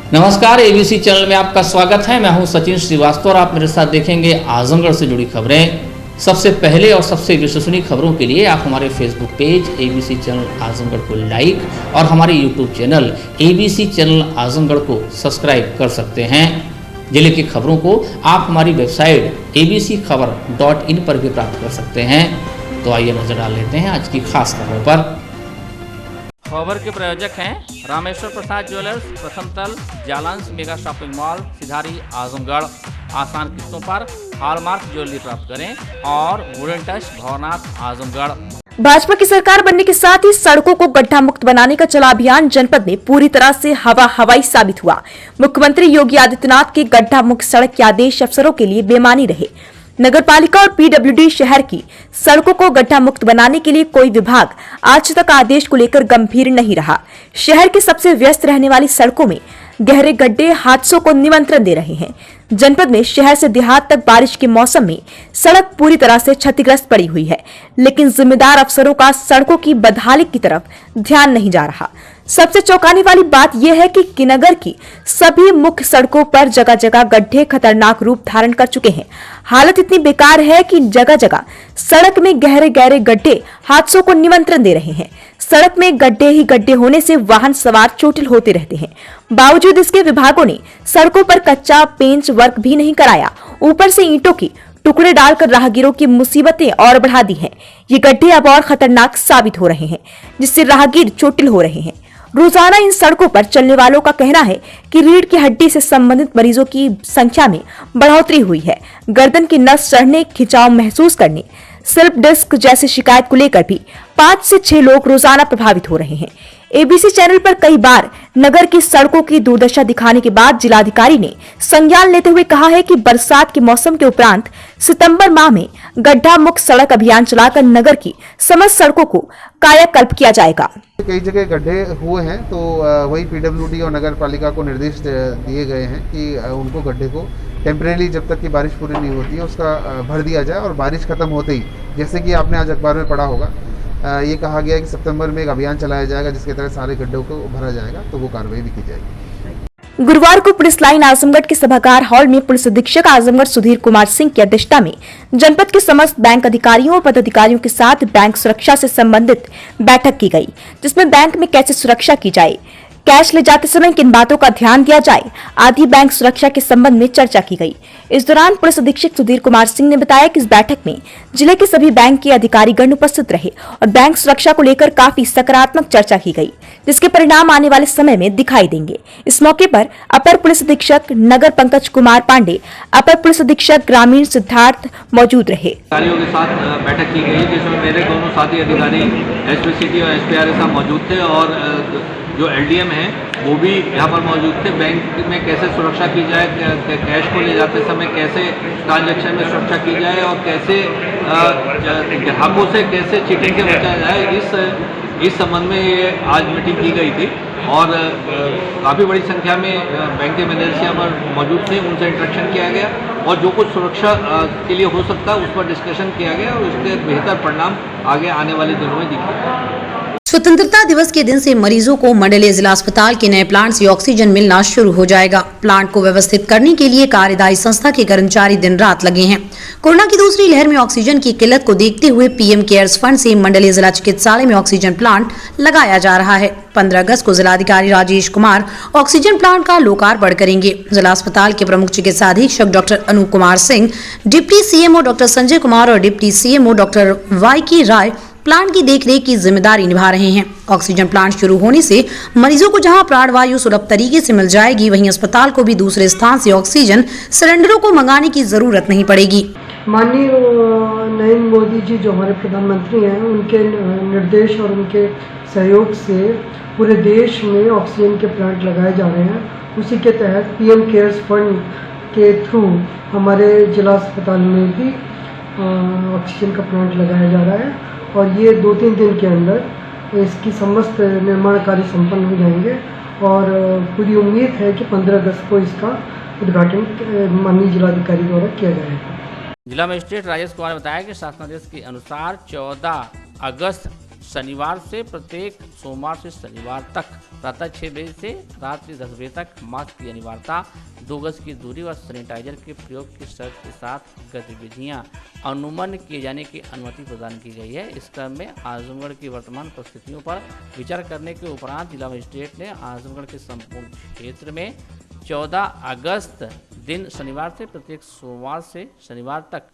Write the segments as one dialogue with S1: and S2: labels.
S1: नमस्कार, ABC channel में आपका स्वागत है। मैं हूं सचिन श्रीवास्तव और आप मेरे साथ देखेंगे आजमगढ़ से जुड़ी खबरें। सबसे पहले और सबसे विश्वसनीय खबरों के लिए आप हमारे Facebook page ABC channel Azamgarh को लाइक और हमारे YouTube channel ABC channel Azamgarh को सब्सक्राइब कर सकते हैं। जिले की खबरों को आप हमारी वेबसाइट abcखबर.in पर भी प्राप्त कर सकते हैं। तो आइए नजर डाल लेते हैं आज की खास खबरों पर। खबर के प्रायोजक हैं रामेश्वर प्रसाद ज्वेलर्स, प्रथम तल, जालांस mega shopping mall, Sidhari, Azamgarh. आसान किस्तों पर हॉलमार्क ज्वेलरी प्राप्त करें और वुडन टच, भवनाथ, आजमगढ़।
S2: भाजपा की सरकार बनने के साथ ही सड़कों को गड्ढा मुक्त बनाने का चला अभियान जनपद में पूरी तरह से हवाई साबित हुआ। मुख्यमंत्री योगी आदित्यनाथ के गड्ढा मुक्त सड़क के आदेश अफसरों के लिए बेमानी रहे। नगरपालिका और पीडब्ल्यूडी शहर की सड़कों को गड्ढा मुक्त बनाने के लिए कोई विभाग आज तक आदेश को लेकर गंभीर नहीं रहा। शहर के सबसे व्यस्त रहने वाली सड़कों में गहरे गड्ढे हादसों को निमंत्रण दे रहे हैं। जनपद में शहर से देहात तक बारिश के मौसम में सड़क पूरी तरह से क्षतिग्रस्त पड़ी हुई है, लेकिन जिम्मेदार अफसरों का सड़कों की बदहाली की तरफ ध्यान नहीं जा रहा। सबसे चौंकाने वाली बात यह है कि नगर की सभी मुख्य सड़कों पर जगह जगह गड्ढे खतरनाक रूप धारण कर चुके हैं। हालत इतनी बेकार है कि जगह जगह सड़क में गहरे गहरे गड्ढे हादसों को निमंत्रण दे रहे हैं। सड़क में गड्ढे ही गड्ढे होने से वाहन सवार चोटिल होते रहते हैं। बावजूद इसके विभागों ने सड़कों पर कच्चा पेंच वर्क भी नहीं कराया, ऊपर से ईंटों की टुकड़े डालकर राहगीरों की मुसीबतें और बढ़ा दी हैं। ये गड्ढे अब और खतरनाक साबित हो रहे हैं, जिससे राहगीर चोटिल हो रहे हैं। रोजाना इन सड़कों पर चलने वालों का कहना है कि रीढ़ की हड्डी से संबंधित मरीजों की संख्या में बढ़ोतरी हुई है। गर्दन की नस चढ़ने, खिंचाव महसूस करने, स्लिप डिस्क जैसी शिकायत को लेकर भी 5 से 6 लोग रोजाना प्रभावित हो रहे हैं। एबीसी चैनल पर कई बार नगर की सड़कों की दुर्दशा दिखाने के बाद जिलाधिकारी ने संज्ञान लेते हुए कहा है कि बरसात के मौसम के उपरांत सितंबर माह में गड्ढा मुक्त सड़क अभियान चलाकर नगर की समस्त सड़कों को कायाकल्प किया जाएगा।
S3: कई जगह गड्ढे हुए हैं, तो वही पीडब्ल्यूडी और नगर पालिका को निर्देश दिए गए हैं कि उनको गड्ढे को टेम्परेरी जब तक की बारिश पूरी नहीं होती है उसका भर दिया जाए, और बारिश खत्म होते ही, जैसे कि आपने आज अखबार में पढ़ा होगा, ये कहा गया है कि सितंबर में एक अभियान चलाया जाएगा जिसके तहत सारे गड्ढों को भरा जाएगा, तो वो कार्रवाई भी की जाएगी।
S2: गुरुवार को पुलिस लाइन आजमगढ़ के सभागार हॉल में पुलिस अधीक्षक आजमगढ़ सुधीर कुमार सिंह की अध्यक्षता में जनपद के समस्त बैंक अधिकारियों और पदाधिकारियों के साथ बैंक सुरक्षा से संबंधित बैठक की गई, जिसमें बैंक में कैसे सुरक्षा की जाए, कैश ले जाते समय किन बातों का ध्यान दिया जाए आदि बैंक सुरक्षा के संबंध में चर्चा की गई। इस दौरान पुलिस अधीक्षक सुधीर कुमार सिंह ने बताया कि इस बैठक में जिले के सभी बैंक के अधिकारीगण उपस्थित रहे और बैंक सुरक्षा को लेकर काफी सकारात्मक चर्चा की गई, जिसके परिणाम आने वाले समय में दिखाई देंगे। इस मौके पर अपर पुलिस अधीक्षक नगर पंकज कुमार पांडे, अपर पुलिस अधीक्षक ग्रामीण सिद्धार्थ मौजूद रहे।
S4: अधिकारियों के साथ बैठक की गई, जिसमें मेरे दोनों साथी अधिकारी एसपीसीटी और एसपीआरए मौजूद थे और जो एलडीएम है वो भी यहाँ पर मौजूद थे। बैंक में कैसे सुरक्षा की जाए, कैश को ले जाते समय कैसे ट्रांजैक्शन में सुरक्षा की जाए और कैसे ग्राहकों से कैसे चीटिंग से बचा जाए, इस संबंध में ये आज मीटिंग की गई थी और काफ़ी बड़ी संख्या में बैंक के मैनेजर यहाँ पर मौजूद थे, उनसे इंटरेक्शन किया गया और जो कुछ सुरक्षा के लिए हो सकता है उस पर डिस्कशन किया गया और उसके बेहतर परिणाम आगे आने वाले दिनों में दिखे।
S5: स्वतंत्रता दिवस के दिन से मरीजों को मंडलीय जिला अस्पताल के नए प्लांट से ऑक्सीजन मिलना शुरू हो जाएगा। प्लांट को व्यवस्थित करने के लिए कार्यदायी संस्था के कर्मचारी दिन रात लगे हैं। कोरोना की दूसरी लहर में ऑक्सीजन की किल्लत को देखते हुए पीएम केयर्स फंड से मंडलीय जिला चिकित्सालय में ऑक्सीजन प्लांट लगाया जा रहा है। 15 अगस्त को जिलाधिकारी राजेश कुमार ऑक्सीजन प्लांट का लोकार्पण करेंगे। जिला अस्पताल के प्रमुख चिकित्सा अधीक्षक doctor Anup Kumar Singh, deputy CMO doctor Sanjay Kumar और deputy CMO doctor Y Rai plant की देखरेख की जिम्मेदारी निभा रहे हैं। ऑक्सीजन प्लांट शुरू होने से मरीजों को जहां प्राणवायु सुलभ तरीके से मिल जाएगी, वहीं अस्पताल को भी दूसरे स्थान से ऑक्सीजन सिलेंडरों को मंगाने की जरूरत नहीं पड़ेगी।
S6: माननीय नरेंद्र मोदी जी जो हमारे प्रधानमंत्री हैं, उनके निर्देश और उनके सहयोग से पूरे देश में ऑक्सीजन के प्लांट लगाए जा रहे हैं। उसी के तहत पीएम केयर्स फंड के थ्रू हमारे जिला अस्पताल में भी ऑक्सीजन का प्लांट लगाया जा रहा है और ये 2-3 दिन के अंदर इसकी समस्त निर्माण कार्य संपन्न हो जाएंगे और पूरी उम्मीद है कि 15 अगस्त को इसका उद्घाटन माननीय जिलाधिकारी द्वारा किया जाएगा।
S1: जिला मजिस्ट्रेट राजेश कुमार ने बताया कि शासनादेश के अनुसार 14 अगस्त शनिवार से प्रत्येक सोमवार से शनिवार तक प्रातः 6 बजे से रात्रि 10 बजे तक मास्क की अनिवार्यता, 2 गज की दूरी व सैनिटाइजर के प्रयोग की शर्त के साथ गतिविधियां अनुमन किए जाने की अनुमति प्रदान की गई है। इस क्रम में आजमगढ़ की वर्तमान परिस्थितियों पर विचार करने के उपरांत जिला मजिस्ट्रेट ने आजमगढ़ के संपूर्ण क्षेत्र में 14 अगस्त दिन शनिवार से प्रत्येक सोमवार से शनिवार तक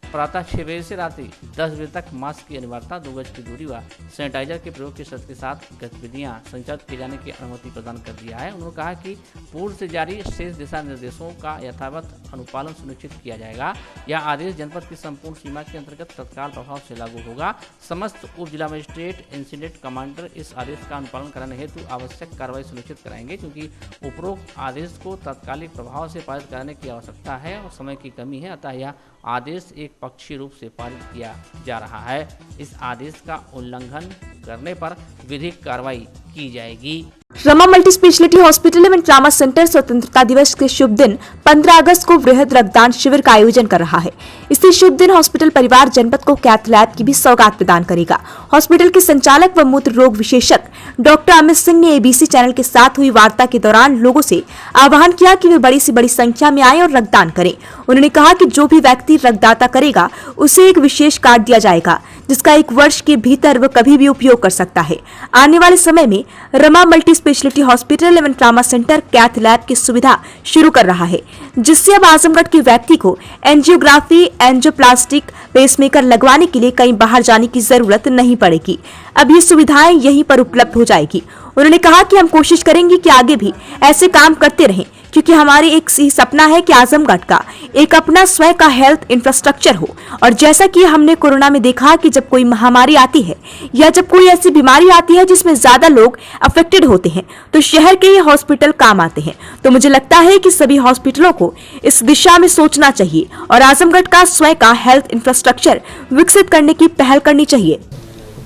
S1: प्रातः 6 बजे से रात्रि 10 बजे तक मास्क की अनिवार्यता, 2 गज की दूरी व सैनिटाइजर के प्रयोग की शर्त के साथ गतिविधियां संचालित किए जाने की अनुमति प्रदान कर दिया है। उन्होंने कहा कि पूर्व से जारी शेष दिशा निर्देशों का यथावत अनुपालन सुनिश्चित किया जाएगा। यह आदेश जनपद की संपूर्ण सीमा के अंतर्गत तत्काल प्रभाव से लागू होगा। समस्त उप जिला मजिस्ट्रेट इंसिडेंट कमांडर इस आदेश का अनुपालन कराने हेतु आवश्यक कार्रवाई सुनिश्चित कराएंगे, क्योंकि उपरोक्त आदेश को तात्कालिक प्रभाव से पारित कराने की आवश्यकता है और समय की कमी है, अतः यह आदेश एक पक्षी रूप से पारित किया जा रहा है। इस आदेश का उल्लंघन करने पर विधिक कार्रवाई की जाएगी।
S2: रमा मल्टी स्पेशलिटी हॉस्पिटल एवं ट्रामा सेंटर स्वतंत्रता दिवस के शुभ दिन 15 अगस्त को वृहद रक्तदान शिविर का आयोजन कर रहा है। इसी शुभ दिन हॉस्पिटल परिवार जनपद को कैथ लैब की भी सौगात प्रदान करेगा। हॉस्पिटल के संचालक व मूत्र रोग विशेषज्ञ डॉक्टर अमित सिंह ने एबीसी चैनल के साथ हुई वार्ता के दौरान लोगों से आह्वान किया कि वे बड़ी से बड़ी संख्या में आए और रक्तदान करें। उन्होंने कहा कि जो भी व्यक्ति रक्तदाता करेगा उसे एक विशेष कार्ड दिया जाएगा, जिसका 1 वर्ष के भीतर वह कभी भी उपयोग कर सकता है। आने वाले समय में रमा मल्टी स्पेशलिटी हॉस्पिटल एवं ट्रामा सेंटर कैथ लैब की सुविधा शुरू कर रहा है, जिससे अब आजमगढ़ के व्यक्ति को एंजियोग्राफी, एंजियोप्लास्टिक, पेसमेकर लगवाने के लिए कहीं बाहर जाने की जरूरत नहीं पड़ेगी। अब ये सुविधाएं यहीं पर उपलब्ध हो जाएगी। उन्होंने कहा कि हम कोशिश करेंगे कि आगे भी ऐसे काम करते रहें, क्योंकि हमारे एक ही सपना है कि आजमगढ़ का एक अपना स्वयं का हेल्थ इंफ्रास्ट्रक्चर हो। और जैसा कि हमने कोरोना में देखा कि जब कोई महामारी आती है या जब कोई ऐसी बीमारी आती है जिसमें ज्यादा लोग अफेक्टेड होते हैं, तो शहर के ये हॉस्पिटल काम आते हैं। तो मुझे लगता है कि सभी हॉस्पिटलों को इस दिशा में सोचना चाहिए और आजमगढ़ का स्वयं का हेल्थ इंफ्रास्ट्रक्चर विकसित करने की पहल करनी चाहिए।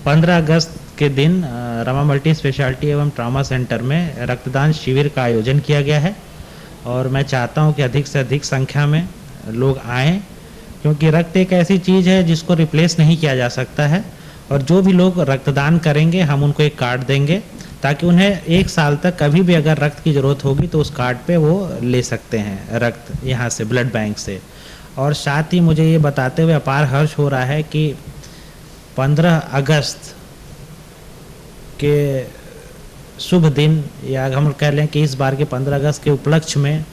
S7: 15 अगस्त के दिन रमा मल्टी स्पेशलिटी एवं ट्रामा सेंटर में रक्तदान शिविर का आयोजन किया गया है और मैं चाहता हूं कि अधिक से अधिक संख्या में लोग आएं, क्योंकि रक्त एक ऐसी चीज़ है जिसको रिप्लेस नहीं किया जा सकता है। और जो भी लोग रक्तदान करेंगे हम उनको एक कार्ड देंगे, ताकि उन्हें 1 साल तक कभी भी अगर रक्त की ज़रूरत होगी तो उस कार्ड पे वो ले सकते हैं रक्त यहाँ से, ब्लड बैंक से। और साथ ही मुझे ये बताते हुए अपार हर्ष हो रहा है कि 15 अगस्त के शुभ दिन, या हम कह लें कि इस बार के 15 अगस्त के उपलक्ष्य में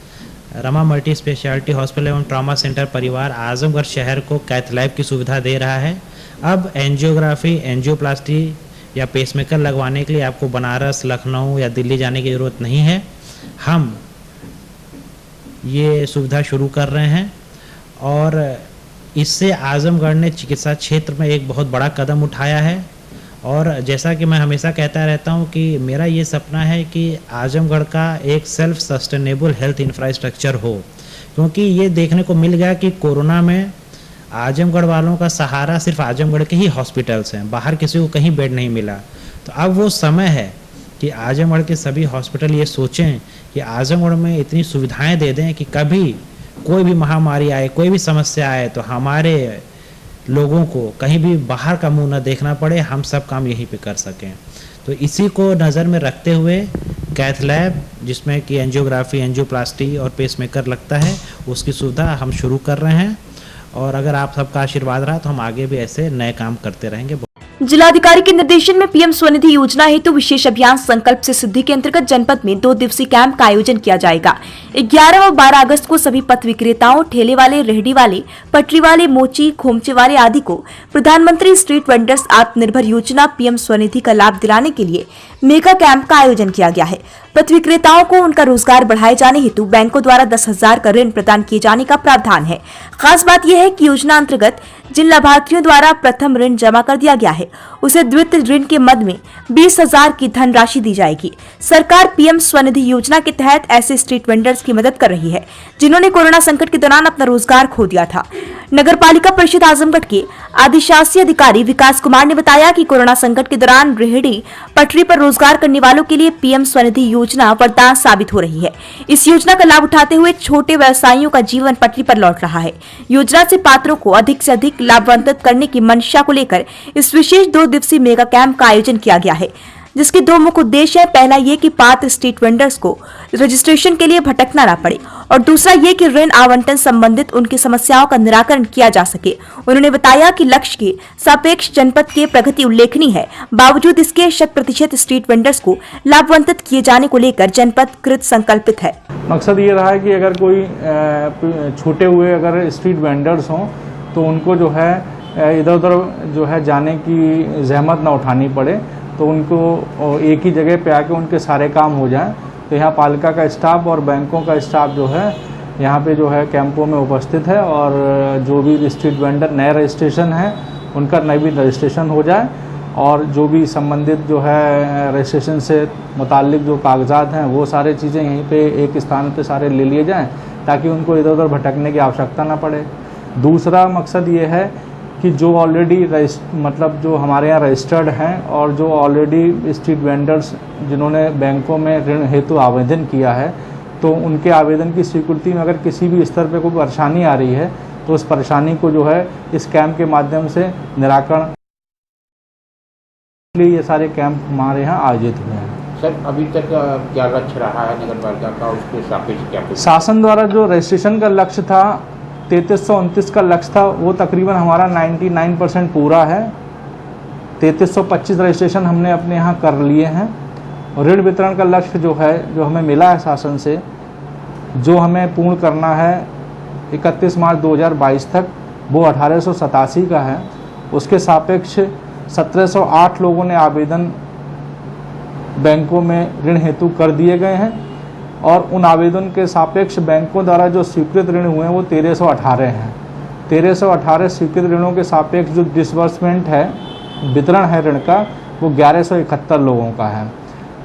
S7: रमा मल्टी स्पेशलिटी हॉस्पिटल एवं ट्रामा सेंटर परिवार आजमगढ़ शहर को कैथ लैब की सुविधा दे रहा है। अब एंजियोग्राफी, एंजियोप्लास्टी या पेसमेकर लगवाने के लिए आपको बनारस, लखनऊ या दिल्ली जाने की ज़रूरत नहीं है। हम ये सुविधा शुरू कर रहे हैं और इससे आजमगढ़ ने चिकित्सा क्षेत्र में एक बहुत बड़ा कदम उठाया है। और जैसा कि मैं हमेशा कहता रहता हूं कि मेरा ये सपना है कि आजमगढ़ का एक सेल्फ सस्टेनेबल हेल्थ इंफ्रास्ट्रक्चर हो, क्योंकि ये देखने को मिल गया कि कोरोना में आजमगढ़ वालों का सहारा सिर्फ आजमगढ़ के ही हॉस्पिटल्स हैं, बाहर किसी को कहीं बेड नहीं मिला। तो अब वो समय है कि आजमगढ़ के सभी हॉस्पिटल ये सोचें कि आजमगढ़ में इतनी सुविधाएँ दे दें कि कभी कोई भी महामारी आए, कोई भी समस्या आए तो हमारे लोगों को कहीं भी बाहर का मुंह न देखना पड़े, हम सब काम यहीं पे कर सकें। तो इसी को नज़र में रखते हुए कैथ लैब, जिसमें कि एंजियोग्राफी, एंजियोप्लास्टी और पेसमेकर लगता है, उसकी सुविधा हम शुरू कर रहे हैं। और अगर आप सबका आशीर्वाद रहा तो हम आगे भी ऐसे नए काम करते रहेंगे।
S2: जिलाधिकारी के निर्देशन में पीएम स्वनिधि योजना हेतु विशेष अभियान संकल्प से सिद्धि के अंतर्गत जनपद में 2 दिवसीय कैंप का आयोजन किया जाएगा। 11 और 12 अगस्त को सभी पथ विक्रेताओं, ठेले वाले, रेहड़ी वाले, पटरी वाले, मोची, खोमचे वाले आदि को प्रधानमंत्री स्ट्रीट वेंडर्स आत्मनिर्भर योजना पीएम स्वनिधि का लाभ दिलाने के लिए मेगा कैंप का आयोजन किया गया है। पथ विक्रेताओं को उनका रोजगार बढ़ाए जाने हेतु बैंकों द्वारा 10,000 का ऋण प्रदान किए जाने का प्रावधान है। खास बात यह है कि योजना अंतर्गत जिन लाभार्थियों द्वारा प्रथम ऋण जमा कर दिया गया है, उसे द्वितीय ऋण के मद में 20,000 की धनराशि दी जाएगी। सरकार पीएम स्वनिधि योजना के तहत ऐसे स्ट्रीट वेंडर्स की मदद कर रही है जिन्होंने कोरोना संकट के दौरान अपना रोजगार खो दिया था। नगर पालिका परिषद आजमगढ़ के अधिशासी अधिकारी विकास कुमार ने बताया कि कोरोना संकट के दौरान रेहड़ी पटरी पर रोजगार करने वालों के लिए पीएम स्वनिधि योजना वरदान साबित हो रही है। इस योजना का लाभ उठाते हुए छोटे व्यवसायियों का जीवन पटरी पर लौट रहा है। योजना से पात्रों को अधिक से अधिक लाभान्वित करने की मंशा को लेकर इस विशेष 2 दिवसीय मेगा कैंप का आयोजन किया गया है, जिसके 2 मुख्य उद्देश्य है। पहला ये कि पात्र स्ट्रीट वेंडर्स को रजिस्ट्रेशन के लिए भटकना न पड़े और दूसरा ये कि ऋण आवंटन संबंधित उनकी समस्याओं का निराकरण किया जा सके। उन्होंने बताया कि लक्ष्य के सापेक्ष जनपद की प्रगति उल्लेखनीय है। बावजूद इसके 100% स्ट्रीट वेंडर्स को लाभान्वित किए जाने को लेकर जनपद कृत संकल्पित है।
S8: मकसद ये रहा है कि अगर कोई छूटे हुए अगर स्ट्रीट वेंडर्स हों तो उनको जो है इधर उधर जो है जाने की जहमत ना उठानी पड़े, तो उनको एक ही जगह पे आके उनके सारे काम हो जाएं। तो यहाँ पालिका का स्टाफ और बैंकों का स्टाफ जो है यहाँ पे जो है कैंपों में उपस्थित है और जो भी स्ट्रीट वेंडर नए रजिस्ट्रेशन है उनका नई भी रजिस्ट्रेशन हो जाए और जो भी संबंधित जो है रजिस्ट्रेशन से मुताल्लिक जो कागजात हैं वो सारे चीज़ें यहीं पे एक स्थान पे सारे ले लिए जाएं ताकि उनको इधर उधर भटकने की आवश्यकता ना पड़े। दूसरा मकसद ये है कि जो ऑलरेडी मतलब जो हमारे यहाँ रजिस्टर्ड हैं और जो ऑलरेडी स्ट्रीट वेंडर्स जिन्होंने बैंकों में ऋण हेतु आवेदन किया है, तो उनके आवेदन की स्वीकृति में अगर किसी भी स्तर पे कोई परेशानी आ रही है तो उस परेशानी को जो है इस कैंप के माध्यम से निराकरण के लिए ये सारे कैंप हमारे यहाँ आयोजित हुए हैं।
S9: सर, अभी तक क्या लक्ष्य रहा है नगर पालिका का, उसके सापेक्ष क्या
S8: शासन द्वारा जो रजिस्ट्रेशन का लक्ष्य था 3329 का लक्ष्य था वो तकरीबन हमारा 99% पूरा है। 3325 रजिस्ट्रेशन हमने अपने यहाँ कर लिए हैं। ऋण वितरण का लक्ष्य जो है जो हमें मिला है शासन से, जो हमें पूर्ण करना है 31 मार्च 2022 तक, वो 1887 का है। उसके सापेक्ष 1708 लोगों ने आवेदन बैंकों में ऋण हेतु कर दिए गए हैं और उन आवेदन के सापेक्ष बैंकों द्वारा जो स्वीकृत ऋण हुए हैं वो 1318 हैं। 1318 स्वीकृत ऋणों के सापेक्ष जो डिसबर्समेंट है, वितरण है ऋण का, वो 1171 लोगों का है।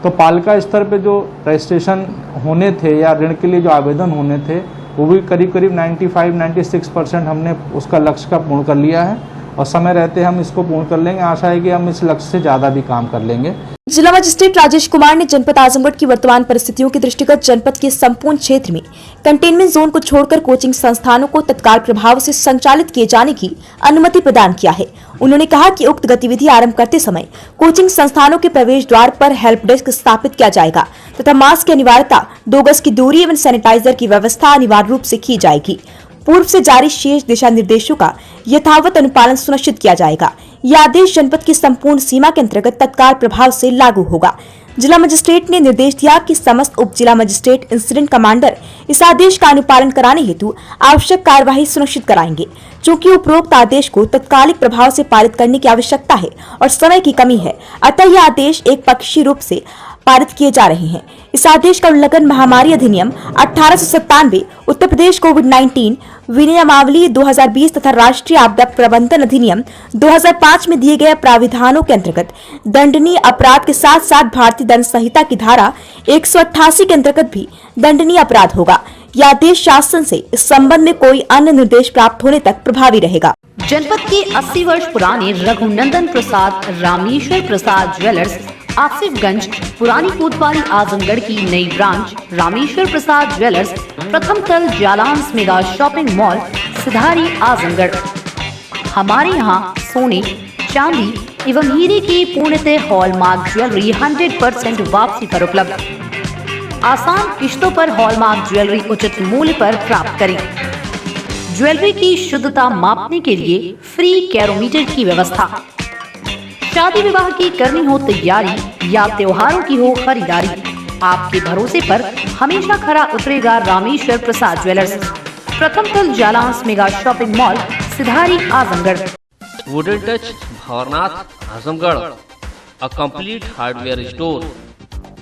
S8: तो पालिका स्तर पे जो रजिस्ट्रेशन होने थे या ऋण के लिए जो आवेदन होने थे वो भी करीब करीब 95-96% हमने उसका लक्ष्य का पूर्ण कर लिया है और समय रहते हम इसको पूर्ण कर लेंगे। आशा है कि हम इस लक्ष्य से ज़्यादा भी काम कर लेंगे।
S2: जिला मजिस्ट्रेट राजेश कुमार ने जनपद आजमगढ़ की वर्तमान परिस्थितियों के दृष्टिगत जनपद के संपूर्ण क्षेत्र में कंटेनमेंट जोन को छोड़कर कोचिंग संस्थानों को तत्काल प्रभाव से संचालित किए जाने की अनुमति प्रदान किया है। उन्होंने कहा कि उक्त गतिविधि आरंभ करते समय कोचिंग संस्थानों के प्रवेश द्वार पर हेल्प डेस्क स्थापित किया जाएगा तथा मास्क की अनिवार्यता, 2 गज की दूरी एवं सैनिटाइजर की व्यवस्था अनिवार्य रूप से की जाएगी। पूर्व से जारी शेष दिशा निर्देशों का यथावत अनुपालन सुनिश्चित किया जाएगा। यह आदेश जनपद की संपूर्ण सीमा के अंतर्गत तत्काल प्रभाव से लागू होगा। जिला मजिस्ट्रेट ने निर्देश दिया कि समस्त उप जिला मजिस्ट्रेट इंसिडेंट कमांडर इस आदेश का अनुपालन कराने हेतु आवश्यक कार्यवाही सुनिश्चित कराएंगे। चूँकि उपरोक्त आदेश को तत्कालिक प्रभाव से पारित करने की आवश्यकता है और समय की कमी है, अतः यह आदेश एक पक्षीय रूप से पारित किए जा रहे हैं। इस आदेश का उल्लंघन महामारी अधिनियम 1897, उत्तर प्रदेश कोविड-19 विनियमावली 2020 तथा राष्ट्रीय आपदा प्रबंधन अधिनियम 2005 में दिए गए प्राविधानों के अंतर्गत दंडनीय अपराध के साथ साथ भारतीय दंड संहिता की धारा 188 के अंतर्गत भी दंडनीय अपराध होगा। यह आदेश शासन से इस संबंध में कोई अन्य निर्देश प्राप्त होने तक प्रभावी रहेगा।
S5: जनपद के 80 वर्ष पुराने रघुनंदन प्रसाद रामेश्वर प्रसाद ज्वेलर्स आसिफगंज पुरानी कोतवाली आजमगढ़ की नई ब्रांच रामेश्वर प्रसाद ज्वेलर्स प्रथम तल जालांस mega shopping mall Sidhari Azamgarh. हमारे यहाँ सोने, चांदी एवं हीरे की पूर्णतः हॉलमार्क ज्वेलरी 100% वापसी पर उपलब्ध। आसान किश्तों पर हॉलमार्क ज्वेलरी उचित मूल्य पर प्राप्त करें। ज्वेलरी की शुद्धता मापने के लिए फ्री कैरोमीटर की व्यवस्था। शादी विवाह की करनी हो तैयारी या त्योहारों की हो खरीदारी, आपके भरोसे पर हमेशा खरा उतरेगा रामेश्वर प्रसाद ज्वेलर्स, प्रथम तल जालांस mega shopping mall Sidhari Azamgarh.
S10: Wooden touch Bhawarnath Azamgarh, a complete hardware store.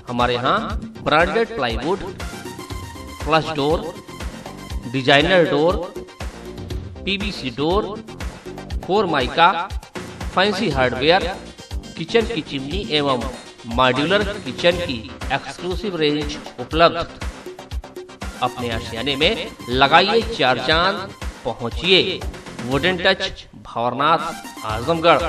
S10: हमारे यहाँ branded plywood, flush door, designer door, PVC door, formica, fancy hardware, kitchen की चिमनी एवं मॉड्यूलर किचन की एक्सक्लूसिव रेंज उपलब्ध। अपने आशियाने में लगाइए 4 चांद, पहुंचिए वुडन टच भंवरनाथ आजमगढ़।